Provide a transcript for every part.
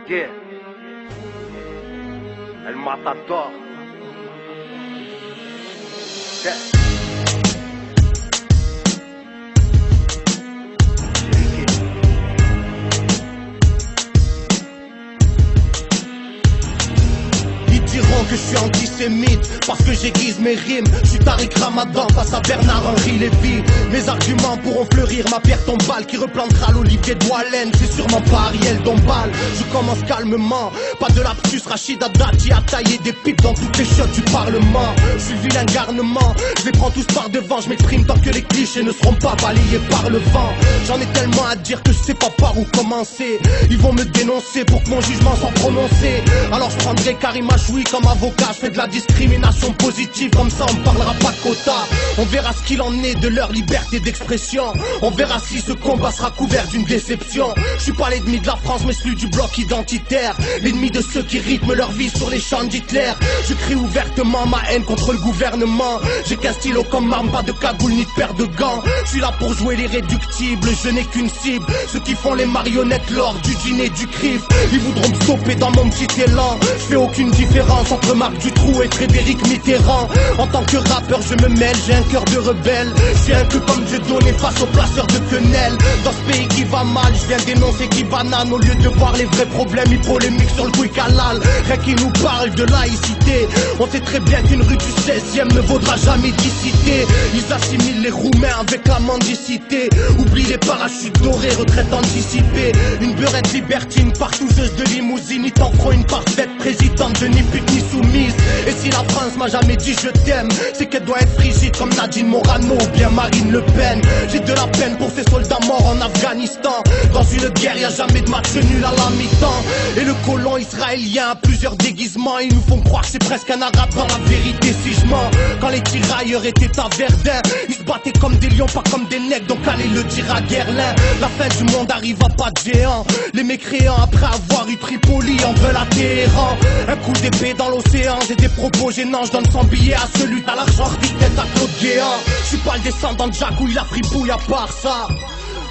Yeah. El Matador. Yeah. Que je suis antisémite parce que j'aiguise mes rimes. Je suis Tariq Ramadan face à Bernard-Henri Lévy. Mes arguments pourront fleurir ma pierre tombale qui replantera l'olivier de Wallen. C'est sûrement pas Ariel Dombal. Je commence calmement, pas de lapsus. Rachida Dati a taillé des pipes dans toutes les chiottes du parlement. Je suis vilain garnement, je les prends tous par devant. Je m'exprime tant que les clichés ne seront pas balayés par le vent. J'en ai tellement à dire que je sais pas par où commencer. Ils vont me dénoncer pour que mon jugement soit prononcé. Alors je prendrai Karim Achoui comme avocat, je fais de la discrimination positive, comme ça on parlera pas de quota. On verra ce qu'il en est de leur liberté d'expression. On verra si ce combat sera couvert d'une déception. Je suis pas l'ennemi de la France mais celui du bloc identitaire, l'ennemi de ceux qui rythment leur vie sur les champs d'Hitler. Je crie ouvertement ma haine contre le gouvernement. J'ai qu'un stylo comme arme, pas de cagoule ni de paire de gants. Je suis là pour jouer les réductibles, je n'ai qu'une cible. Ceux qui font les marionnettes lors du dîner du CRIF. Ils voudront me stopper dans mon petit élan. Je fais aucune différence entre Marc Dutroux et Frédéric Mitterrand. En tant que rappeur je me mêle, j'ai un cœur de rebelle. J'ai un peu comme Dieu donné face aux placeurs de quenelles. Dans ce pays qui va mal, je viens dénoncer qui banane. Au lieu de voir les vrais problèmes, ils polémiquent sur le quick halal. Rien qui nous parle de laïcité. On sait très bien qu'une rue du 16e ne vaudra jamais 10 cités. Ils assimilent les Roumains avec la mendicité. Oublie les parachutes dorés, retraite anticipée. Une beurette libertine, partouzeuse de limousine. Ils t'en feront une parfaite présidente de ni pute ni soumise. Et si la France m'a jamais dit je t'aime, c'est qu'elle doit être frigide comme Nadine Morano ou bien Marine Le Pen. J'ai de la peine pour ces soldats morts en Afghanistan. Dans une guerre y'a jamais de match nul à la mi-temps. Et le colon israélien a plusieurs déguisements. Ils nous font croire que c'est presque un arabe dans la vérité si je mens. Quand les tirailleurs étaient à Verdun, ils se battaient comme des lions, pas comme des nègres. Donc allez le dire à Guerlain. La fin du monde arrive à pas de géant. Les mécréants après avoir eu Tripoli en veulent à Téhéran. Un coup d'épée dans l'océan, j'ai des propos gênants. Je donne 100 billets à celui à l'argent, vitesse à Claude Guéant. Je suis pas le descendant de Jacques ou il a fripouille à part ça.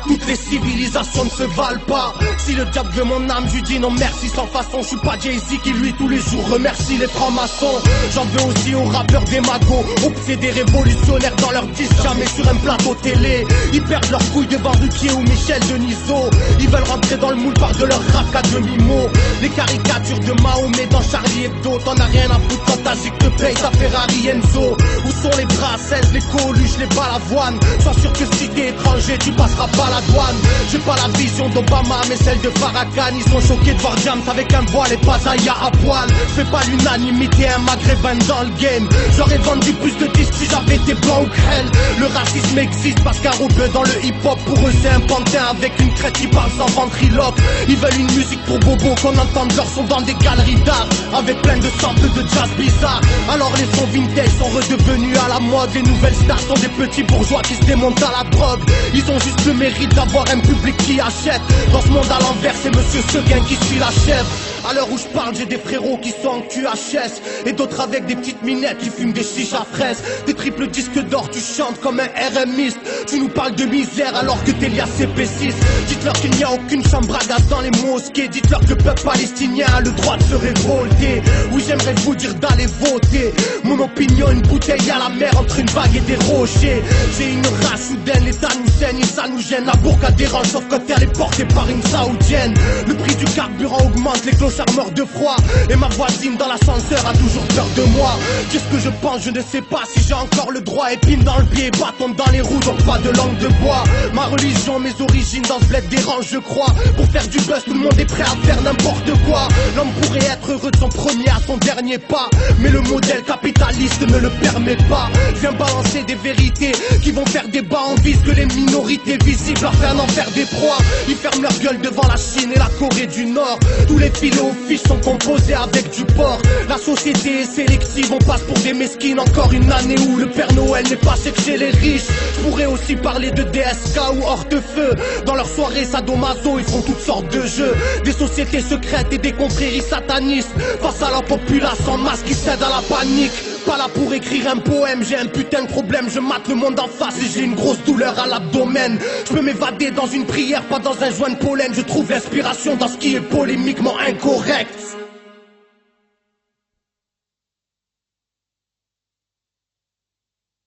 Toutes les civilisations ne se valent pas. Si le diable veut mon âme, je lui dis non merci sans façon. Je suis pas Jay-Z qui lui tous les jours remercie les francs-maçons. J'en veux aussi aux rappeurs démagos, obsédés révolutionnaires dans leurs disques, jamais sur un plateau télé. Ils perdent leurs couilles devant Ruquier ou Michel Denisot. Ils veulent rentrer dans le moule par de leur rap à demi-mot. Les caricatures de Mahomet dans Charlie Hebdo. T'en as rien à foutre quand ta zig te paye ta Ferrari Enzo. Où sont les Brassens, les Coluches, les Balavoine? Sois sûr que si t'es étranger, tu passeras pas la douane. J'ai pas la vision d'Obama mais celle de Farrakhan. Ils sont choqués de voir James avec un voile et pas Zaya à poil. Je fais pas l'unanimité, un maghrébin dans le game. J'aurais vendu plus de disques si j'avais été blanc ou crêle. Le racisme existe parce qu'un rebeu dans le hip-hop pour eux c'est un pantin avec une crête qui parle sans ventriloque. Ils veulent une musique pour bobo, qu'on entende leur son dans des galeries d'art avec plein de samples de jazz bizarre. Alors les sons vintage sont redevenus à la mode. Les nouvelles stars sont des petits bourgeois qui se démontent à la drogue. Ils ont juste le mérite d'avoir un public qui achète. Dans ce monde à l'envers c'est Monsieur Seguin qui suit la chèvre. À l'heure où je parle j'ai des frérots qui sont en QHS et d'autres avec des petites minettes qui fument des chiches à fraises. Des triples disques d'or, tu chantes comme un RMiste. Tu nous parles de misère alors que t'es lié à CP6. Dites-leur qu'il n'y a aucune chambre à gaz dans les mosquées. Dites-leur que le peuple palestinien a le droit de se révolter. Oui j'aimerais vous dire d'aller voter. Mon opinion une bouteille à la mer entre une vague et des rochers. J'ai une race soudaine, l'état nous saigne et ça nous gêne. La bourka dérange sauf quand elle est portée par une saoudienne. Le prix du carburant augmente, les clochards meurent de froid. Et ma voisine dans l'ascenseur a toujours peur de moi. Qu'est-ce que je pense, je ne sais pas si j'ai encore le droit. Épine dans le pied, bâton dans les roues, donc pas de langue de bois. Ma religion, mes origines dans ce bled dérangent je crois. Pour faire du buzz tout le monde est prêt à faire n'importe quoi. L'homme pourrait être heureux de son premier à son dernier pas, mais le modèle capitaliste ne le permet pas. Je viens balancer des vérités qui vont faire débat. En vise que les minorités visibles afin d'en faire des proies. Ils ferment leur gueule devant la Chine et la Corée du Nord. Tous les filets aux fiches sont composés avec du porc. La société est sélective, on passe pour des mesquines. Encore une année où le Père Noël n'est pas chez les riches. Je pourrais aussi parler de DSK ou Hortefeux. Dans leurs soirées sadomaso ils font toutes sortes de jeux. Des sociétés secrètes et des confréries satanistes face à la populace en masse qui cède à la panique. pas là pour écrire un poème, j'ai un putain de problème, je mate le monde en face et j'ai une grosse douleur à l'abdomen. Je peux m'évader dans une prière, pas dans un joint de pollen. Je trouve l'inspiration dans ce qui est polémiquement incorrect.